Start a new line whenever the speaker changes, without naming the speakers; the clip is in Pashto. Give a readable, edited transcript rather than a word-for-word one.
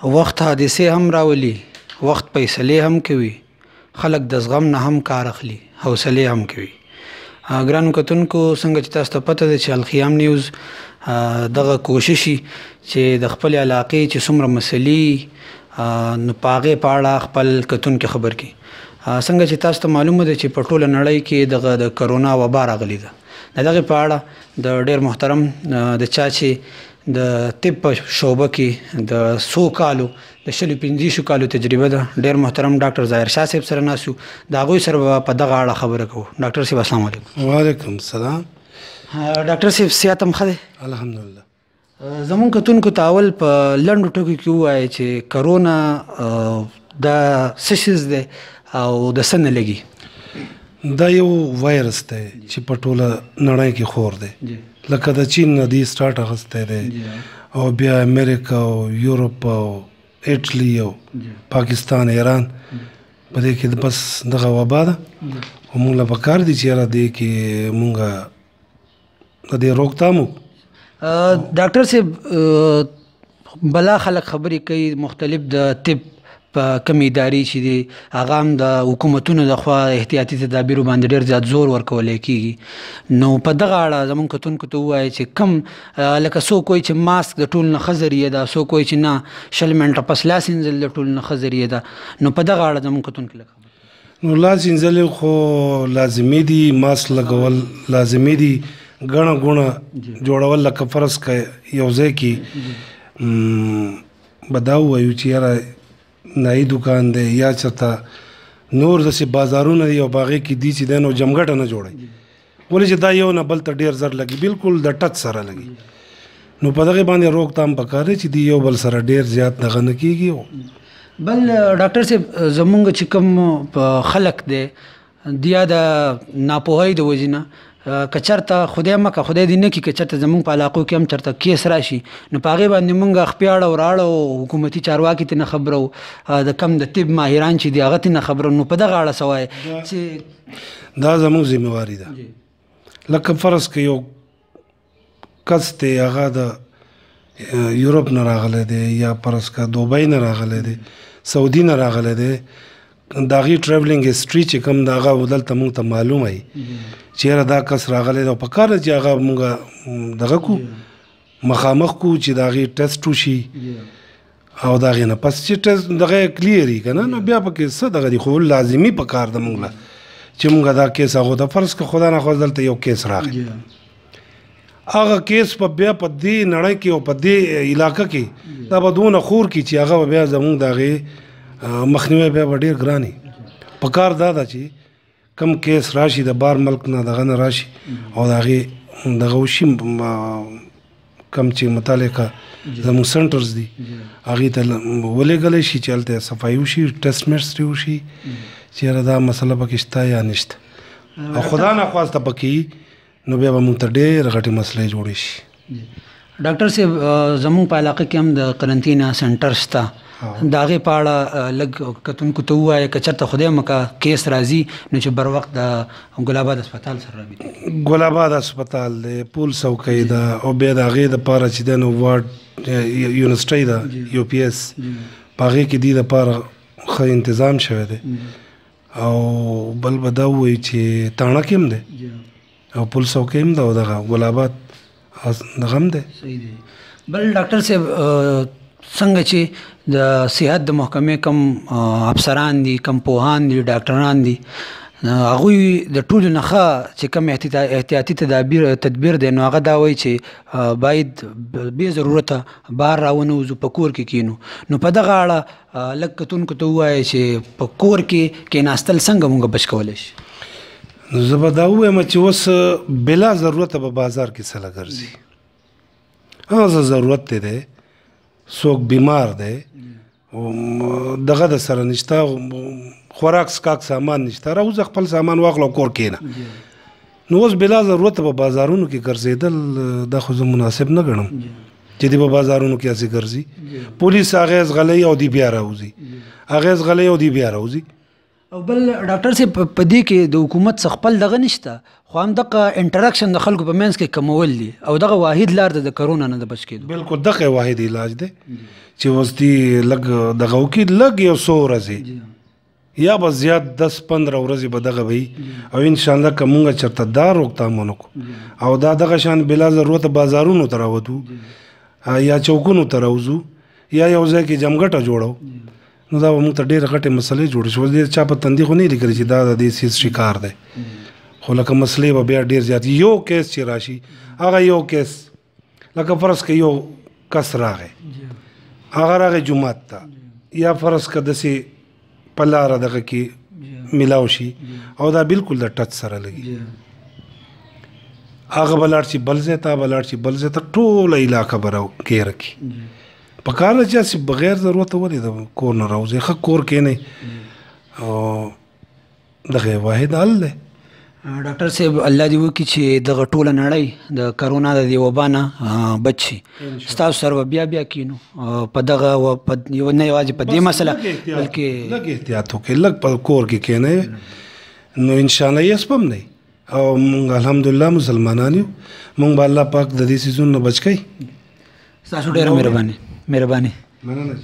وخت حادثې هم راولي، وخت فیصلې هم کوي، خلک د زغم نه هم کار اخلي، حوصلې هم کوي. ګرانو کتونکو، څنګه چې تاسو ته پته ده چې الخیام نیوز دغه کوششي چې د خپل علاقې چې څومره مسلې نو په هغې په اړه خپل کتونکي خبر کړي. څنګه چې تاسو ته معلومه ده چې په ټوله نړۍ کې دغه د کرونا وبا راغلی ده. د دغې په اړه د ډېر محترم د چا چې د طب په شعبه کې د 100 کالو د 25 کالو تجربه ده، ډېر محترم ډاکټر ظاهر شاه صاحب سره ناست یو. د هغوی سره په دغه اړه خبره کوو. ډاکټر صاحب السلام علیکم.
وعلیکم السلام.
ډاکټر صاحب صحت هم ښه دی؟
الحمدلله.
زمونږ کتونکو ته اول په لنډو ټکو کې ووایي چې کرونا دا څه شیز دی او د څه نه لګي؟
دا یو وایرس دی چې په ټوله نړۍ کې خور دی، لکه د چین نه دی سټارټ اخیستی دی او بیا امریکا او یورپ او ایټلی او پاکستان، ایران، په دې کې بس دغه وبا ده او موږ له پکار دي چې یاره دې کې موږ د دې روکتام وکړو.
ډاکټر صاحب بلا خلک خبرې کوي مختلف د طب په کوم ادارې چې دي هغه هم د حکومتونو د خوا احتیاطي تدابیرو باندې ډېر زیات زور ورکولی کېږي. نو په دغه اړه زموږ کتونکو ته ووایي چې کوم لکه څوک وایي چې ماسک د ټول نه ښه ذریعه ده، څوک وایي چې نه 20 منټه پس لاس وینځل د ټول نه ښه ذریعه ده. نو په دغه اړه زموږ کتونکو لږ خبر.
نو لاس وینځل خو لازمي دي، ماسک لګول لازمي دي، ګڼه ګوڼه جوړول لکه فرض که یو ځای کې به دا ووایو چې یاره نایي دکان دی یا چېرته نور داسې بازارونه دي او په هغې کې دي چې دی نو جمګټه نه جوړوي، ولې چې دا یو نه بل ته ډېر زر لګي، بالکل د ټچ سره لګي. نو په دغې باندې روکتام پکار دی چې دی یو بل سره ډېر زیات دغه نه کېږي.
بل ډاکټر صاحب زمونږ چې کوم خلک دی یا د ناپوهۍ د وجې نه که چېرته خدای مکه خدای دې نه کړي که چېرته زمونږ په علاقو کې هم چېرته کیس راشي نو په هغې باندې مونږ خپې اړه وراړو، حکومتي چارواکي ترې نه خبرو، د کم د طب ماهران چې دي هغه ترې نه خبرو. نو په دغه اړه څه وایي چې
دا زموږ ذمهواري ده. لکه فرض که یو کس دی هغه د یورپ نه راغلی دی یا فرض که دوبۍ نه راغلی دی، سعودي نه راغلی دی، د هغې ټریولینګ هسټري چې کوم د هغه دلته مونږ ته معلومه وي چې یاره دا کس راغلی دی او په کار ده چې هغه مونږ دغه کړو، مخامخ کړو چې د هغې ټسټ وشي او د هغې نه پس چې ټسټ دغه کلیر وي که نه نو بیا پکې څه دغه دي، خو لازمي په کار ده مونږ له چې مونږ دا کیس هغو ته فرض که خدا نخواست دلته یو کیس راغی، هغه کیس په بیا په دې نړۍ کې او په دې علاقه کې دا به دونه خور کړي چې هغه به بیا زمونږ د هغې مخنیوی بیا به ډېر ګران وي. په کار دا ده چې کم کیس راشي د بار ملک نه دغه نه راشي او د هغې دغه وشي کم چې متعلقه زموږ سنټرز دي هغې ته ولېږلی شي چې هلته صفایي وشي، ټسټ میسټري وشي چې یاره دا مسله پکې شته یا نشته، او خدا نخواسته پکې نو بیا به موږ ته ډېر غټې مسلې جوړې شي.
ډاکټر صاحب زموږ په علاقه کې هم د قرنطینه سنټر شته، د هغې په اړه لږ کتونکو ته ووایه که چېرته خدای مکه کیس راځي نو چې بر وخت د ګل آباد هسپتال سره رابطه.
ګل آباد هسپتال دی، پول څوکۍ ده او بیا د هغې دپاره چې دی نو وارډ یونیورسټۍ ده یو پي ایس، په هغې کې دې دپاره ښه انتظام شوی دی. او بل به دا ووایي چې تاڼه کې هم دی او پول څوکۍ هم ده او دغه ګل آباد دغه هم دی.
بل ډاکټر صاحب څنګه چې د صحت د محکمې کم افسران دي، کم پوهان دي، ډاکټران دي، هغوی د ټولو نه ښه چې کم احتیاطي تدبیر دی نو هغه دا وایي چې باید بې ضرورته بار راونه وځو، په کور کې کینو. نو په دغه اړه لږ کتونکو ته ووایي چې په کور کې کیناستل څنګه موږ بچ کولی شي؟
نو زه به دا ووایم چې اوس بلا ضرورته به بازار کې څه ګرځي، هغه ضرورت ته دی، څوک بیمار دی دغه د سره نشته، خوراک سکاک سامان نشته، راوځه خپل سامان واخله او کور کښېنه. نو اوس بلا ضرورته په بازارونو کې ګرځېدل دا خو زه مناسب نه ګڼم چې دی په بازارونو کې هسې ګرځي. پولیس هغې زغلی او دی بیا راوځي، هغې زغلی او دی بیا راوځي.
او بل ډاکټر صاحب په دې کې د حکومت څخه خپل دغه نشته خو هم دغه انټراکشن د خلکو په منځ کې کمول دي او دغه واحد لار د کرونا نه د بچ کېدو.
بالکل دغه واحد علاج دی چې اوس دی لږ دغه وکړي لږ یو څو ورځې یا به زیات 10-15 ورځې به دغه وي او انشاءالله که مونږ چېرته دا روکتام ونه کړو او دا دغه شان بلا ضرورته بازارونو ته راوتو یا چوکونو ته راوځو یا یو ځای کې جمګټه جوړو نو دا به موږ ته ډېرې غټې مسلې جوړې شي. اوس ډېر چا په تندي خو نه لیکلي چې دا د دې سیز شکار دی خو لکه مسلې به بیا ډېر زیات یو کیس چې راشي هغه یو کیس لکه فرض که یو کس راغی هغه راغی جومات ته یا فرض که داسې په لاره دغه کې میلاو شي او دا بالکل د ټچ سره لګي هغه به لاړ شي بل ځای ته به لاړ شي بل ځای ته ټوله علاقه به راګیره کړي. په کار ده چې هسې بغیر ضرورته ولې د کور نه راوځي ښه کور کښېنئ او دغه واحد حل دی.
ډاکټر صاحب الله دې وکړي چې دغه ټوله نړۍ د کرونا د دې وبا نه بچ شي. ستاسو سره به بیا بیا کینو په دغه نه یوازې په دې مسله بلکې
لږ احتیاط وکړئ لږ په کور کې کښېنئ نو انشاءالله یې سپم دی او مونږ الحمدلله مسلمانان یو مونږ به الله پاک د دې څیزونو نه بچ کوي.
ستاسو ډېره مهرباني.
مننه.